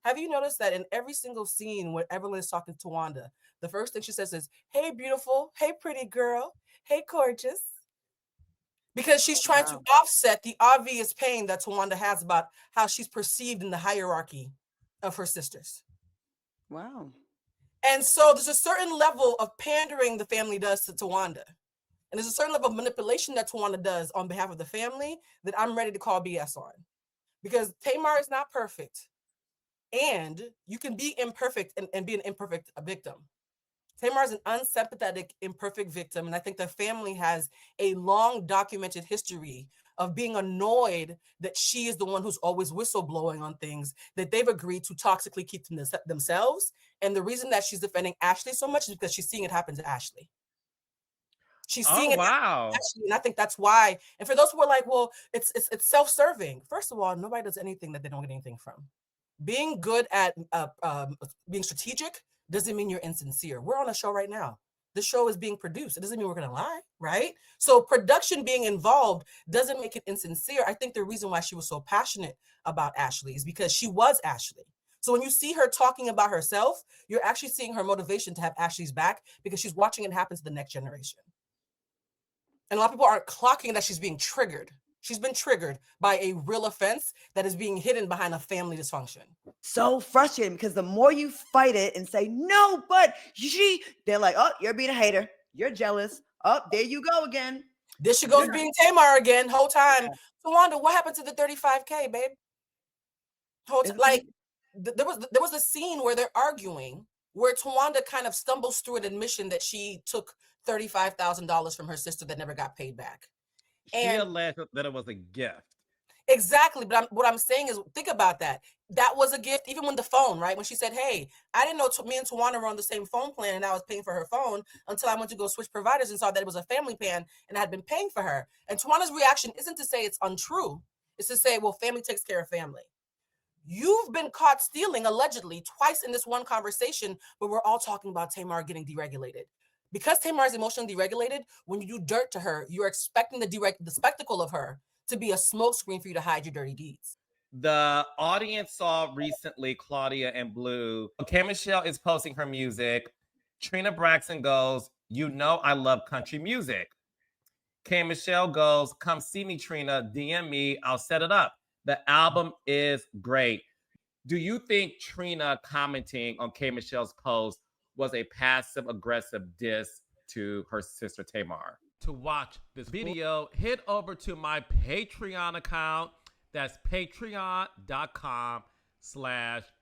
Have you noticed that in every single scene where Evelyn is talking to Wanda, the first thing she says is, "Hey, beautiful. Hey, pretty girl. Hey, gorgeous." Because she's trying to Wow. offset the obvious pain that Tawanda has about how she's perceived in the hierarchy of her sisters. Wow. And so there's a certain level of pandering the family does to Tawanda. And there's a certain level of manipulation that Tawanda does on behalf of the family that I'm ready to call BS on. Because Tamar is not perfect. And you can be imperfect and be an imperfect victim. Tamar is an unsympathetic, imperfect victim. And I think the family has a long documented history of being annoyed that she is the one who's always whistleblowing on things that they've agreed to toxically keep to themselves. And the reason that she's defending Ashley so much is because she's seeing it happen to Ashley. She's Oh, seeing it happen to wow. Ashley. And I think that's why. And for those who are like, well, it's self-serving. First of all, nobody does anything that they don't get anything from. Being good at being strategic doesn't mean you're insincere. We're on a show right now. The show is being produced. It doesn't mean we're going to lie, right? So production being involved doesn't make it insincere. I think the reason why she was so passionate about Ashley is because she was Ashley. So when you see her talking about herself, you're actually seeing her motivation to have Ashley's back because she's watching it happen to the next generation. And a lot of people aren't clocking that she's being triggered. She's been triggered by a real offense that is being hidden behind a family dysfunction. So frustrating because the more you fight it and say, no, but they're like, oh, you're being a hater. You're jealous. Oh, there you go again. There she goes being Tamar again, whole time. Yeah. So Wanda, what happened to the 35K, babe? Like there was a scene where they're arguing where Tawanda kind of stumbles through an admission that she took $35,000 from her sister that never got paid back. She And alleged that it was a gift. exactly, but what I'm saying is, think about that. That was a gift, even when the phone, right? When she said, "Hey, I didn't know me and Tawana were on the same phone plan, and I was paying for her phone until I went to go switch providers and saw that it was a family plan, and I had been paying for her." And Tawana's reaction isn't to say it's untrue; it's to say, "Well, family takes care of family." You've been caught stealing allegedly twice in this one conversation, but we're all talking about Tamar getting deregulated. Because Tamar is emotionally deregulated, when you do dirt to her, you're expecting the spectacle of her to be a smokescreen for you to hide your dirty deeds. The audience saw recently Claudia and Blue. K Michelle is posting her music. Trina Braxton goes, "You know I love country music." K Michelle goes, "Come see me, Trina. DM me. I'll set it up. The album is great." Do you think Trina commenting on K Michelle's post was a passive aggressive diss to her sister Tamar? To watch this video, head over to my Patreon account. That's patreon.com/slash